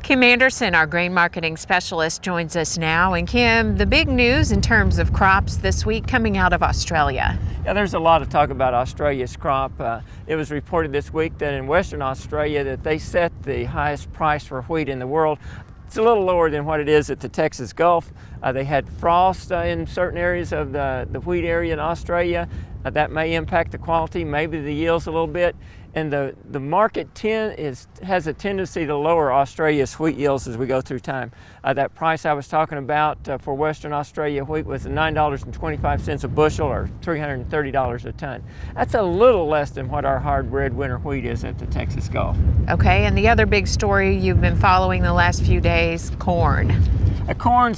Kim Anderson, our grain marketing specialist, joins us now. And Kim, the big news in terms of crops this week coming out of Australia. Yeah, there's a lot of talk about Australia's crop. It was reported this week that in Western Australia that they set the highest price for wheat in the world. It's a little lower than what it is at the Texas Gulf. They had frost in certain areas of the wheat area in Australia. That may impact the quality, maybe the yields a little bit. And the market has a tendency to lower Australia's wheat yields as we go through time. That price I was talking about for Western Australia wheat was $9.25 a bushel, or $330 a ton. That's a little less than what our hard red winter wheat is at the Texas Gulf. Okay, and the other big story you've been following the last few days, corn. Corn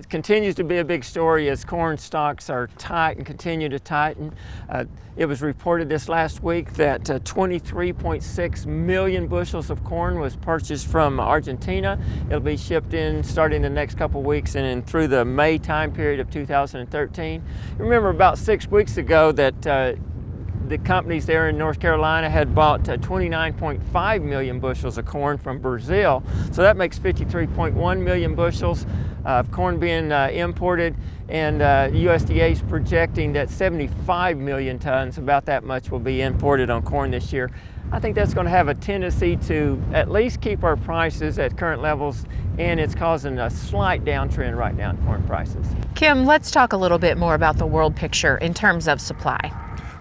continues to be a big story as corn stocks are tight and continue to tighten. It was reported this last week that 23.6 million bushels of corn was purchased from Argentina. It'll be shipped in starting the next couple weeks and then through the May time period of 2013. Remember about 6 weeks ago that the companies there in North Carolina had bought 29.5 million bushels of corn from Brazil. So that makes 53.1 million bushels of corn being imported, and USDA is projecting that 75 million tons, about that much, will be imported on corn this year. I think that's going to have a tendency to at least keep our prices at current levels, and it's causing a slight downtrend right now in corn prices. Kim, let's talk a little bit more about the world picture in terms of supply.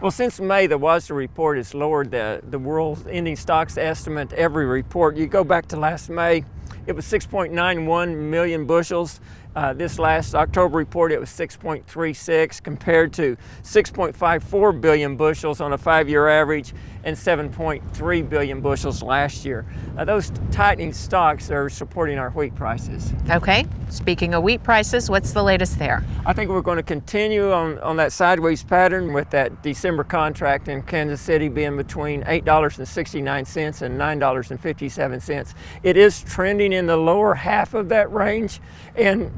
Well, since May, the WASDE report has lowered the world ending stocks estimate every report. You go back to last May, it was 6.91 million bushels. This last October report, it was 6.36 compared to 6.54 billion bushels on a 5-year average and 7.3 billion bushels last year. Those tightening stocks are supporting our wheat prices. Okay, speaking of wheat prices, what's the latest there? I think we're going to continue on that sideways pattern with that December contract in Kansas City being between $8.69 and $9.57. It is trending in the lower half of that range and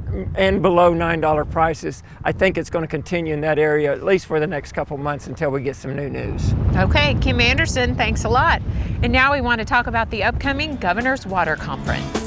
below $9 prices. I think it's going to continue in that area at least for the next couple months until we get some new news. Okay, Kim Anderson, thanks a lot. And now we want to talk about the upcoming Governor's Water Conference.